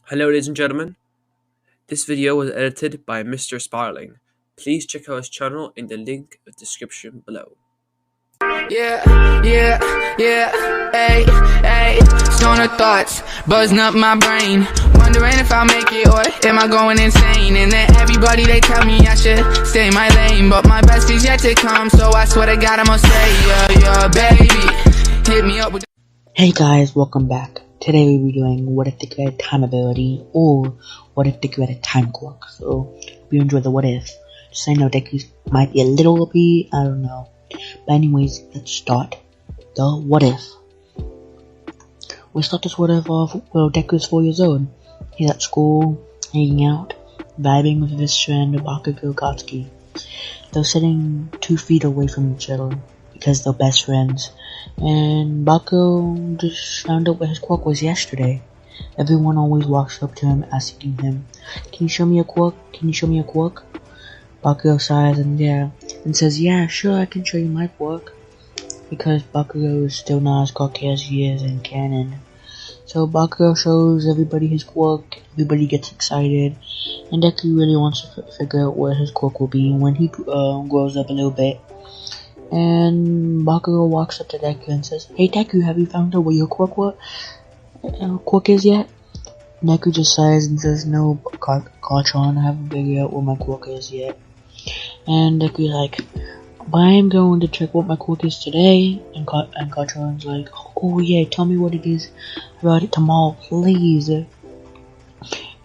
Hello ladies and gentlemen, this video was edited by Mr. Sparling. Please check out his channel in the link in the description below. Yeah, hey, stoner thoughts, buzzing up my brain, wondering if I'll make it or am I going insane, and then everybody they tell me I should stay in my lane, but my best is yet to come, so I swear to God I'ma stay, yeah, baby, hit me up with. Hey guys, welcome back. Today we'll be doing what if Deku had a time ability, or what if Deku had a time clock. So, if you enjoy the what if, just so I know Deku might be a little OP, I don't know. But anyways, let's start the what if. We start this what if off, well, Deku's 4 years old. He's at school, hanging out, vibing with his friend Bakugo Gatsuki. They're sitting 2 feet away from each other, because they're best friends. And Bakugo just found out what his quirk was yesterday. Everyone always walks up to him asking him, "Can you show me a quirk? Can you show me a quirk?" Bakugo sighs and says, "Yeah, sure, I can show you my quirk." Because Bakugo is still not as cocky as he is in canon. So Bakugo shows everybody his quirk, everybody gets excited, and Deku really wants to figure out what his quirk will be when he grows up a little bit. And Bakugo walks up to Deku and says, "Hey Deku, have you found out what your quirk is yet?" Deku just sighs and says, "No, Garchon, I haven't figured out what my quirk is yet." And Deku's like, "But I am going to check what my quirk is today." And Garchon's like, "Oh yeah, tell me what it is about it tomorrow, please."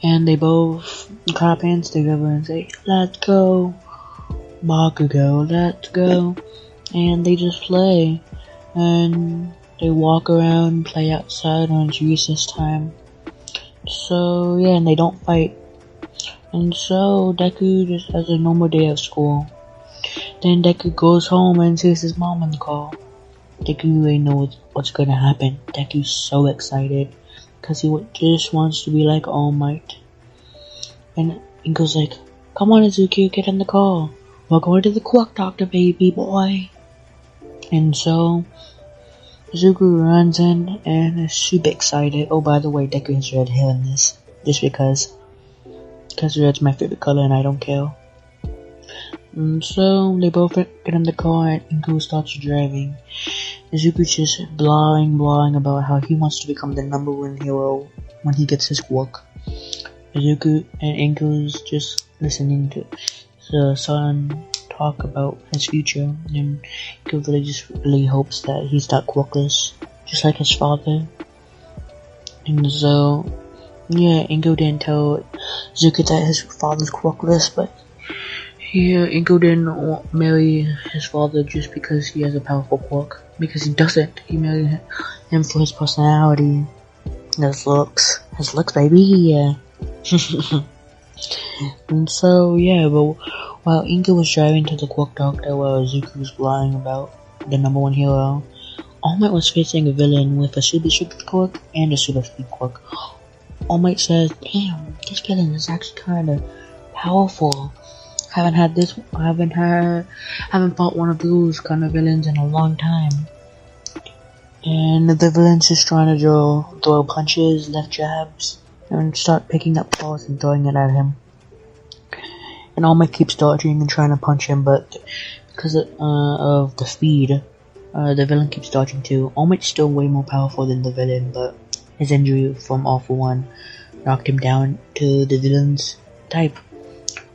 And they both clap hands together and say, "Let's go, Bakugo, let's go." And they just play, and they walk around, play outside when it's recess time. So yeah, and they don't fight. And so Deku just has a normal day of school. Then Deku goes home and sees his mom on the call. Deku really knows what's gonna happen. Deku's so excited because he just wants to be like All Might. And he goes like, "Come on, Izuku, get in the call. We're going to the Quirk Doctor, baby boy." And so Izuku runs in and is super excited. Oh, by the way, Deku has red hair in this, just because red's my favorite color and I don't care. And so they both get in the car and Inko starts driving. Izuku's just blawing about how he wants to become the #1 hero when he gets his quirk. Izuku and Inko's just listening to the son talk about his future, and Inko really hopes that he's not quirkless, just like his father. And so, yeah, Inko didn't tell Izuku that his father's quirkless, but Inko didn't marry his father just because he has a powerful quirk, because he doesn't. He married him for his personality, his looks, baby, yeah. And so, yeah, but while Inko was driving to the Quirk Doctor while Izuku was lying about the #1 hero, All Might was facing a villain with a super stupid quirk and a super speed quirk. All Might says, "Damn, this villain is actually kinda powerful. Haven't fought one of those kind of villains in a long time." And the villain's just trying to throw punches, left jabs, and start picking up balls and throwing it at him. And All Might keeps dodging and trying to punch him, but because of the speed, the villain keeps dodging too. All Might's still way more powerful than the villain, but his injury from All For One knocked him down to the villain's type.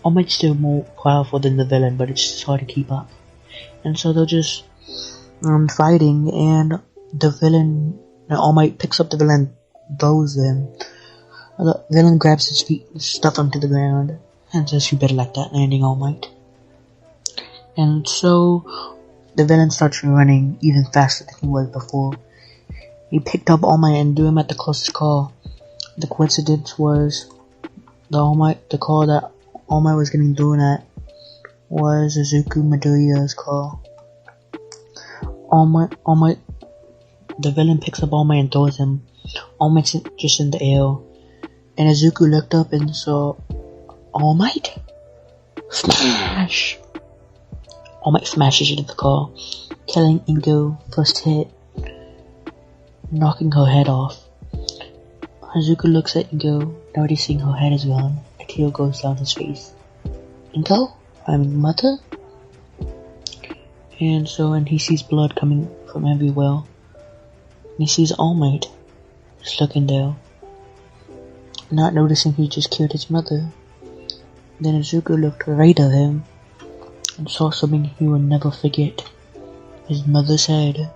All Might's still more powerful than the villain, but it's just hard to keep up. And so they're just fighting, and the villain, All Might picks up the villain, throws him. The villain grabs his feet, stuff him to the ground, and says, "You better like that landing, All Might." And so the villain starts running even faster than he was before. He picked up All Might and threw him at the closest car. The coincidence was the car that All Might was getting thrown at was Izuku Midoriya's car. The villain picks up All Might and throws him. All Might's just in the air. And Izuku looked up and saw All Might. Smash! All Might smashes into the car, killing Inko first hit, knocking her head off. Izuku looks at Inko, Noticing her head is gone, a tear goes down his face. Inko? I mean, mother? And he sees blood coming from everywhere. And he sees All Might just looking there, not noticing he just killed his mother. Then Izuku looked right at him and saw something he would never forget. His mother's head,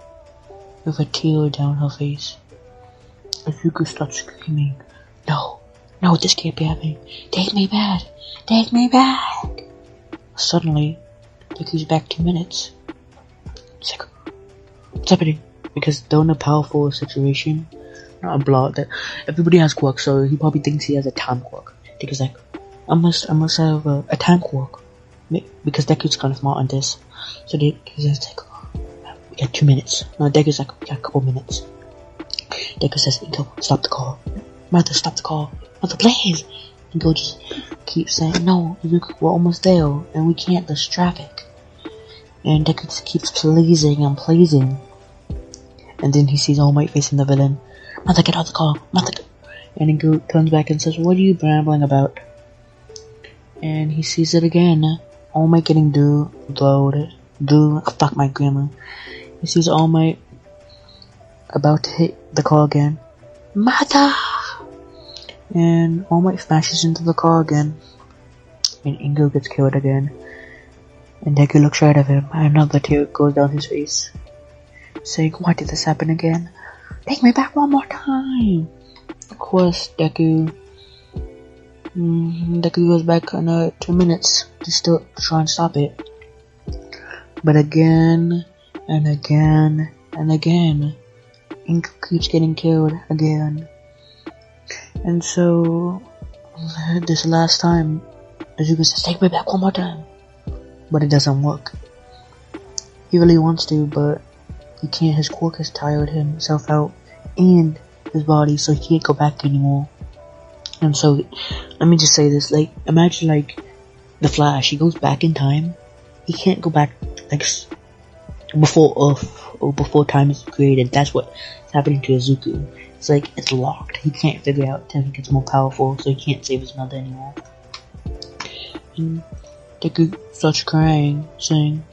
with a tear down her face. Izuku starts screaming, No, this can't be happening. Take me back! Take me back! Suddenly, Deku's back 2 minutes. It's like, what's happening? Because they're in a powerful situation, not a block that everybody has Quirk, so he probably thinks he has a time Quirk. Deku's like, I must have a time Quirk. Because Deku's kind of smart on this. So Deku's like, we got 2 minutes. No, Deku's like, we got a couple minutes. Deku says, Inko, stop the car. Mother, stop the car. Mother, please. Inko just keeps saying, no, we're almost there, and we can't, there's traffic. And Deku just keeps pleasing and pleasing. And then he sees All Might facing the villain. Mother, get out of the car. Mother, and Inko turns back and says, what are you rambling about? And he sees it again. All Might getting fuck my grammar. He sees All Might about to hit the car again. Mother! And All Might smashes into the car again. And Ingo gets killed again. And Deku looks right at him, and another tear goes down his face, saying, why did this happen again? Take me back one more time! Of course, Deku goes back in 2 minutes to still try and stop it. But again, and again, and again, Inko keeps getting killed again. And so, this last time, Izuku says, take me back one more time. But it doesn't work. He really wants to, but he can't. His Quirk has tired himself out and his body, so he can't go back anymore. And so, let me just say this, like, imagine like the Flash, he goes back in time. He can't go back like before Earth or before time is created. That's what's happening to Izuku. It's like it's locked. He can't figure out till he gets more powerful, so he can't save his mother anymore. And Deku starts crying, saying,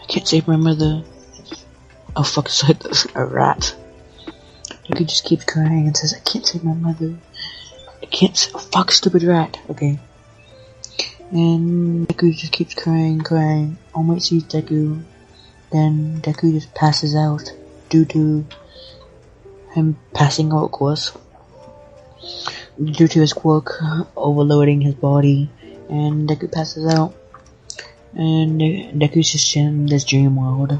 I can't save my mother. Oh fuck, I said a rat. Deku just keeps crying and says, I can't save my mother. I can't save, oh fuck, stupid rat. Okay. And Deku just keeps crying. All Might sees Deku. Then Deku just passes out due to him passing out, of course. Due to his Quirk overloading his body. And Deku passes out. And Deku's just in this dream world.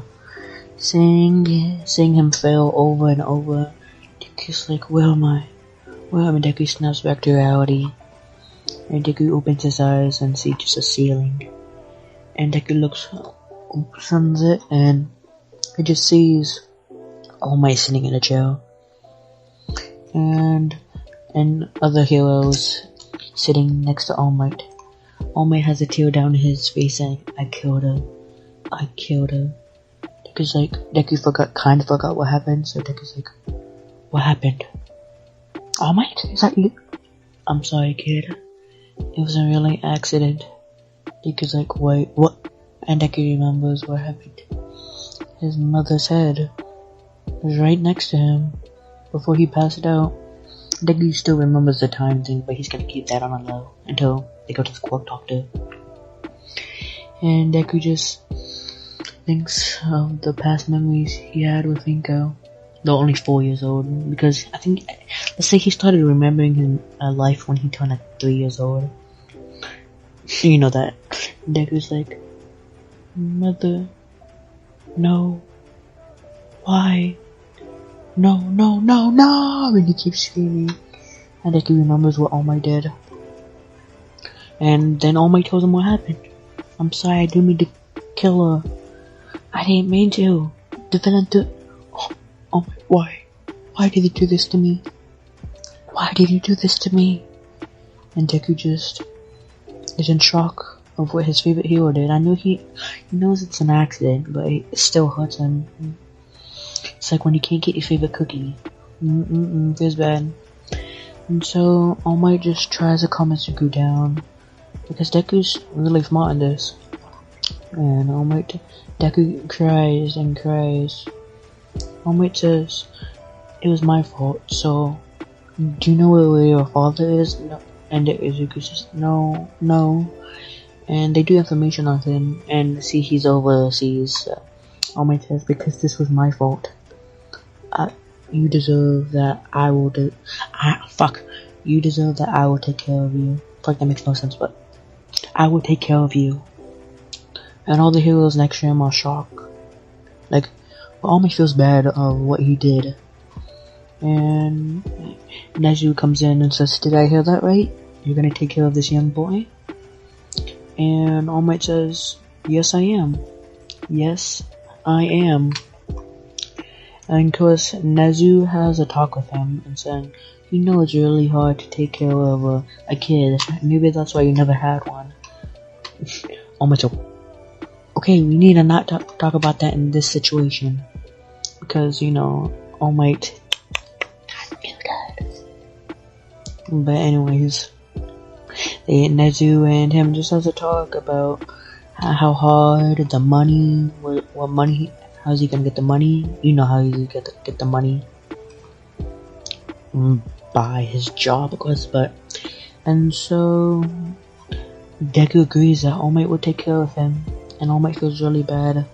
Seeing him fail over and over. Deku's like, where am I? Deku snaps back to reality. And Deku opens his eyes and sees just a ceiling. And Deku opens it, and he just sees All Might sitting in a chair. And other heroes sitting next to All Might. All Might has a tear down his face saying, I killed her. Deku's like, Deku forgot what happened, so Deku's like, what happened? All Might? Is that you? I'm sorry, kid. It was a really accident. Deku's like, wait, what? And Deku remembers what happened. His mother's head was right next to him before he passed out. Deku still remembers the time thing, but he's gonna keep that on a low until they go to the Quirk doctor. And Deku just thinks of the past memories he had with Inko. Though only 4 years old, because I think, let's say he started remembering his life when he turned like 3 years old. You know that. Deku's like, Mother, no, why, no, and he keeps screaming. And Deku remembers what All Might did. And then All Might tells him what happened. I'm sorry, I didn't mean to kill her. I didn't mean to. The villain Oh, why? Why did you do this to me? Why did you do this to me? And Deku just is in shock of what his favorite hero did. I know he knows it's an accident, but it still hurts him. It's like when you can't get your favorite cookie. Feels bad. And so All Might just tries to calm Izuku down, because Deku's really smart in this. And Deku cries and cries. All Might says, "It was my fault, so do you know where your father is?" No. And Izuku says, "No, no." And they do information on him and see he's overseas. All Might says, "Because this was my fault. You deserve that I will You deserve that I will take care of you." Fuck, that makes no sense, but I will take care of you. And all the heroes next to him are shocked. Like, All Might feels bad of what he did. And Nezu comes in and says, "Did I hear that right? You're gonna take care of this young boy?" And All Might says, "Yes, I am. Yes, I am." And of course, Nezu has a talk with him and saying, "You know it's really hard to take care of a kid. Maybe that's why you never had one." All Might's like, "Okay, we need to not talk about that in this situation." Because, All Might feel good. But anyways, Nezu and him just has a talk about how hard the money, what money, how's he gonna get the money? You know how he's gonna get the money. By his job, of course, and so Deku agrees that All Might will take care of him, and All Might feels really bad.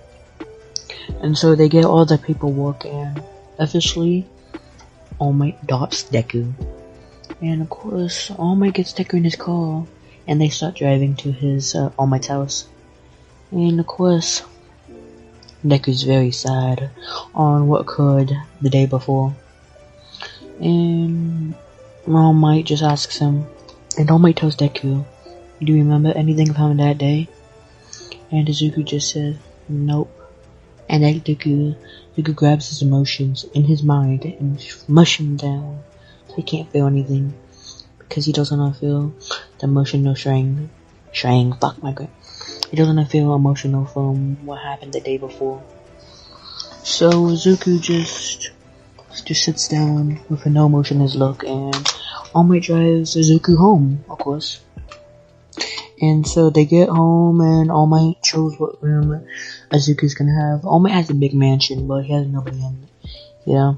And so they get all the paperwork, and officially, All Might adopts Deku. And of course, All Might gets Deku in his car, and they start driving to his All Might's house. And of course, Deku's very sad on what occurred the day before. And All Might just asks him, and All Might tells Deku, "Do you remember anything from that day?" And Izuku just says, "Nope." And then Deku grabs his emotions in his mind and smush them down so he can't feel anything, because he doesn't want to feel the emotional strain. Fuck my god. He doesn't want to feel emotional from what happened the day before. So Izuku just sits down with a no emotion in his look, and All Might drives Izuku home, of course. And so they get home, and All Might shows what room Izuku's gonna have. All Might has a big mansion, but he has nobody in it. Yeah.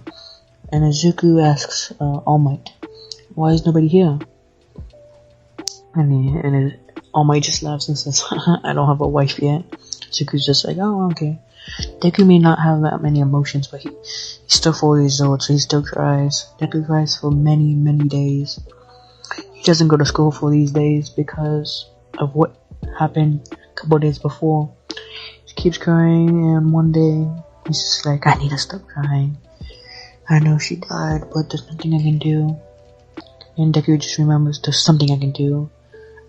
And Izuku asks All Might, "Why is nobody here?" And All Might just laughs and says, "I don't have a wife yet." Izuku's just like, "Oh, okay." Deku may not have that many emotions, but he's still 4 years old, so he still cries. Deku cries for many, many days. He doesn't go to school for these days because of what happened a couple days before. He keeps crying, and one day he's just like, "I need to stop crying. I know she died, but there's nothing I can do." And Deku just remembers, "There's something I can do.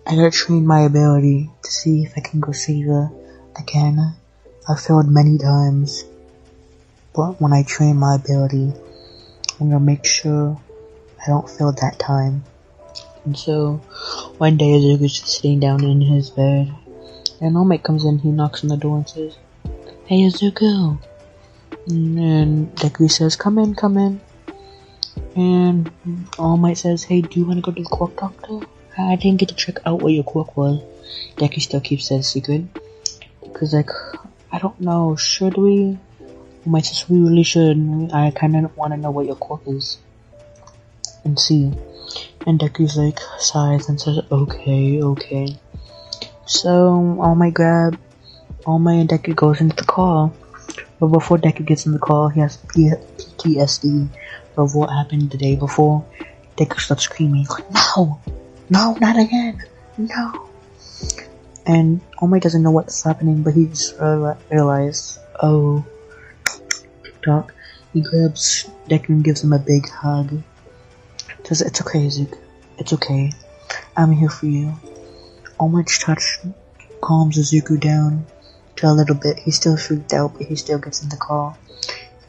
I gotta train my ability to see if I can go save her again. I've failed many times, but when I train my ability, I'm gonna make sure I don't fail that time." And so, one day Izuku's just sitting down in his bed, and All Might comes in, he knocks on the door and says, "Hey Izuku." And Deku says, "Come in, come in." And All Might says, "Hey, do you wanna go to the Quirk doctor? I didn't get to check out where your Quirk was." Deku still keeps that secret, because I don't know, should we? All Might says, "We really should. I kinda wanna know what your Quirk is and see." And Deku's like, sighs and says, okay. So All Might and Deku goes into the car. But before Deku gets in the car, he has PTSD of what happened the day before. Deku starts screaming, like, no, not again, no. And All Might doesn't know what's happening, but he just realizes, oh, TikTok. He grabs Deku and gives him a big hug. Says, "It's okay, Zuko. It's okay. I'm here for you." All Might's touch calms Zuko down to a little bit. He's still freaked out, but he still gets in the car.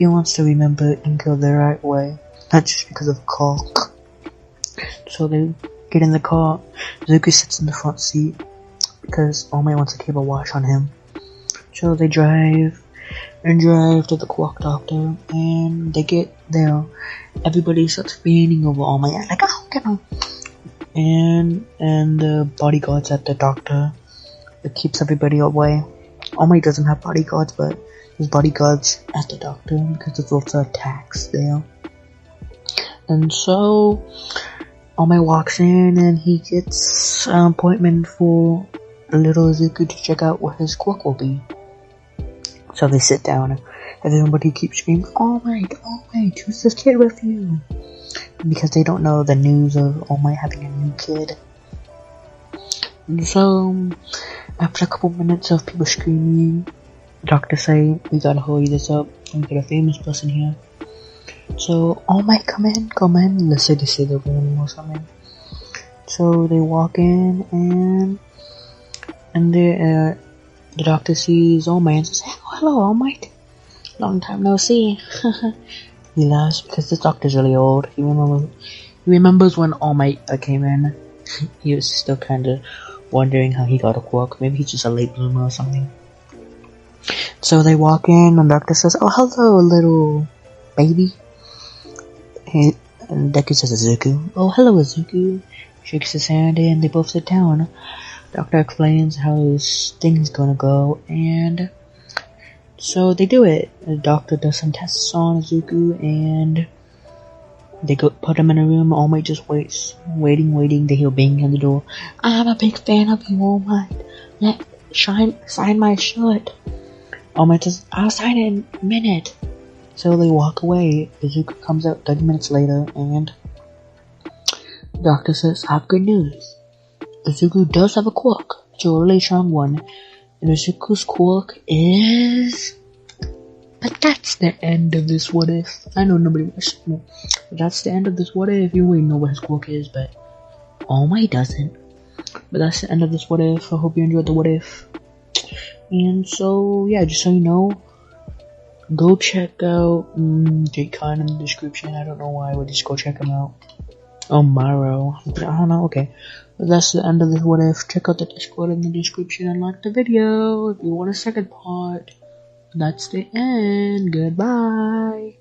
He wants to remember and go the right way, not just because of the car. So they get in the car. Zuko sits in the front seat because All Might wants to keep a watch on him. So they drive to the Quirk doctor, and they get there. Everybody starts fanning over All Might, like, "Oh And the bodyguards at the doctor. It keeps everybody away. All Might doesn't have bodyguards, but his bodyguards at the doctor because there's lots of attacks there. And so All Might walks in and he gets an appointment for little Izuku to check out what his quirk will be. So they sit down and everybody keeps screaming, All Might, who's this kid with you? Because they don't know the news of All Might having a new kid. And so, after a couple minutes of people screaming, the doctor say, we gotta hurry this up, we got a famous person here. So, All Might, come in, let's say they say the room or something. So they walk in and the doctor sees All Might and says, hello All Might, long time no see. He laughs because this doctor's really old. He remembers when All Might came in. He was still kinda wondering how he got a quirk. Maybe he's just a late bloomer or something. So they walk in and the doctor says, oh hello little baby. And Deku says Izuku. Oh hello Izuku. Shakes his hand and they both sit down. Doctor explains how his thing's gonna go and so they do it. The doctor does some tests on Izuku and they put him in a room. All Might just waits, waiting. They hear banging on the door. I'm a big fan of you, All Might. Sign my shirt. All Might says, I'll sign it in a minute. So they walk away. Izuku comes out 30 minutes later and the doctor says, I have good news. Izuku does have a quirk. It's a really strong one. And Izuku's quirk is... But that's the end of this what if. I know nobody watched it. But that's the end of this what if. You already know what his quirk is, but All Might doesn't. But that's the end of this what if. I hope you enjoyed the what if. And so, yeah, just so you know, go check out J-Con in the description. I don't know why, but just go check him out. Oh, Maro. I don't know, okay. But that's the end of this what if. Check out the Discord in the description and like the video if you want a second part. That's the end. Goodbye.